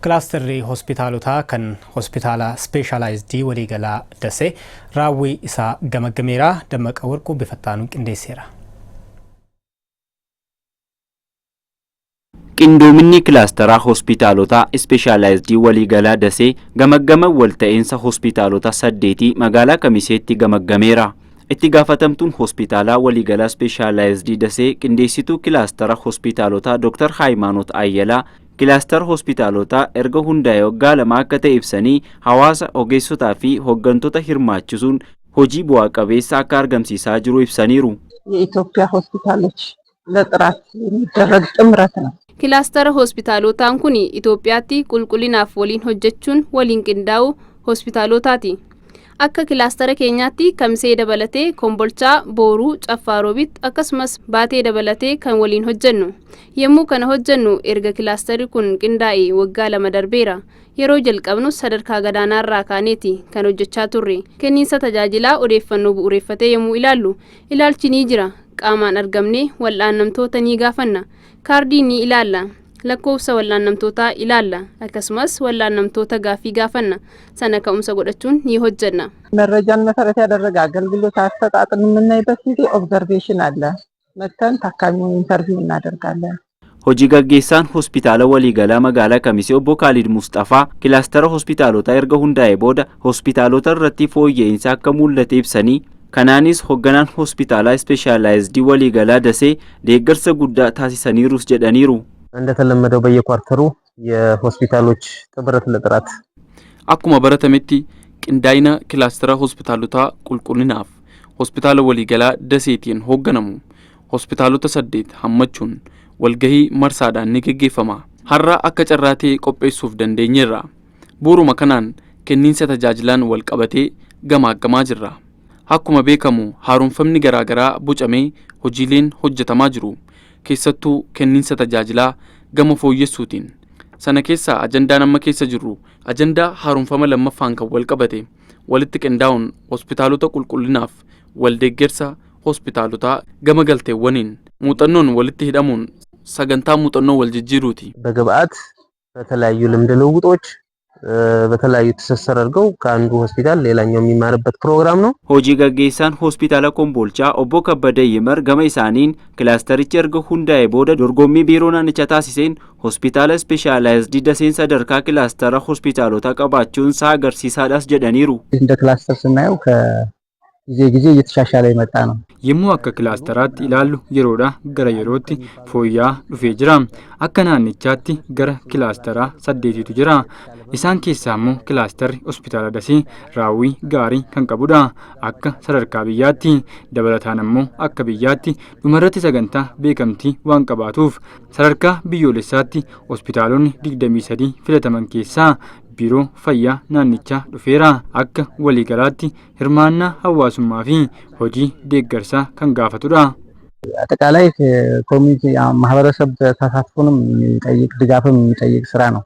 ክላስተሪ ሆስፒታሎታ ከን ሆስፒታላ ስፔሻላይዝድ ወሊገላ ደሴ ራዊ ኢሳ ገመገሜራ ደመቀ ወርቁ በፈታኑ ቅንዴሴራ ቅንዶምኒ ክላስተራ ሆስፒታሎታ ስፔሻላይዝድ ወሊገላ ደሴ ገመገመ ወልተኢንሳ ሆስፒታሎታ ሰዴቲ መጋላ ከሚሴቲ ገመገሜራ itti gaafatamtuun hospitaala waliigala specialized dase qindeessituu kilaastara hospitaalota Dr. Haymanot Ayyala kilaastara hospitaalota erga hundaa'e waggaa lama akka ta'e ibsanii hawaasa ogeessotaa fi hoggantota hirmaachisuun hojii bu'aa qabeessa akka argamsiisaa jiru ibsaniiru. የኢትዮጵያ ሆስፒታሎች ለጥራት የሚደረግ ጥምረት ነው። ክላስተር ሆስፒታሎታን ኩኒ ኢትዮጵያቲ ቁልቁሊናፍ ወሊን ሆጀቹን ወሊን ቅንዳው ሆስፒታሎታቲ akka kilaastara keenyaatti kamsee dabalatee kombolchaa booruu caffaaroobitti akkasumas baatee dabalatee kan waliin hojjennu yemmuu kana hojjennu erga kilaastari kun qindaa'e waggaa lama darbeera yeroo jalqabnu sadarkaa gadaanaarraa kaaneeti kan hojjechaa turre kenniinsa tajaajilaa odeeffannoo bu'uureffatee yemmuu ilaallu ilaalchi ni jira qaamaan argamne wal'aannamtoota ni gaafanna kaardii ni ilaalla lakkoofsa wal'aannamtoota ilaalla akkasumas wal'aannamtoota gaafii gaafanna sana ka'umsa godhachuun ni hojjenna መረጃን መሰረት ያደረገ አገልግሎት አሰጣጥን የምናይበት ጊዜ ኦብዘርቬሽን አለ መተን ታካሚውን ኢንተርቪው እናደርጋለን hojii gaggeessaan hospitaala waliigala magaalaa Kamisee obbo Khalid Mustafa kilaastara hospitaalota erga hundaa'e booda hospitaalota irratti fooyya'insa akka mul'ate ibsanii kanaanis hoogganaan hospitaala specialized waliigala Dasee deeggarsa guddaa taasisaniirus jedhaniiru. እንደተለመደው በየኳርተሩ የሆስፒታሎች ጥምረት ለጥራት akkuma baratametti qindaa'ina kilaastara hospitaalota qulqullinaaf hospitaala waliigalaa Daseetiin hoogganamu hospitaalota 8 hammachuun walgahii marsaadhaan ni gaggeeffama. Har'a akka carraatee qopheessuuf dandeenyeerra. Buuruma kanaan kenniinsa tajaajilaan wal qabatee gamaaggamaa jirra. Akkuma beekamu haaromfamni garaagaraa bucamee hojiileen hojjetamaa jiru. keessattuu kenniinsa tajaajilaa gama fooyyessuutiin sana keessa ajandaan amma keessa jiru ajandaa haaromfama lammaffaan kan wal qabate walitti qindaa'uun hospitaalota qulqullinaaf waldeeggersa hospitaalota gama galteewwaniin muuxannoon walitti hidhamuun sagantaa muuxannoo wal jijjiiruuti. በግብአት በተለያዩ ልምድ ልውውጦች በተለያዩ ተሰሰር አድርገው ከአንዱ ሆስፒታል ሌላኛው የሚማርበት ፕሮግራም ነው። hojii gaggeessaan hospitaala Kombolchaa obbo Kabbada Yimar gama isaaniin kilaastarichi erga hundaa'e booda dorgommii biiroo naannichaa taasiseen hospitaala specialized Daseen sadarkaa kilaastara hospitaalota qabaachuun isaa agarsiisaadhaas jedhaniiru. እንደ ክላስተር ስናየው ከጊዜ ጊዜ እየተሻሻለ የመጣ ነው። yemmuu akka kilaastaraatti ilaallu yeroodha gara yerootti fooyyaa dhufee jira. akka naannichaatti gara kilaastaraa 8tu jira. isaan keessaa immoo kilaastarri hospitaala Dasee raawwii gaarii kan qabudha. akka sadarkaa biyyaatti dabalataan immoo akka biyyaatti dhumarratti sagantaa beekamtii waan qabaatuuf sadarkaa biyyoolessaatti hospitaalonni 23 filataman keessaa biiroo fayyaa naannichaa dhufeera. akka waliigalaatti hirmaannaa hawaasummaa fi hojii deeggarsaa kan gaafatudha. አጠቃላይ ኮሚኒቲ ማህበረሰብ ተሳትፎንም የሚጠይቅ ድጋፍም የሚጠይቅ ስራ ነው።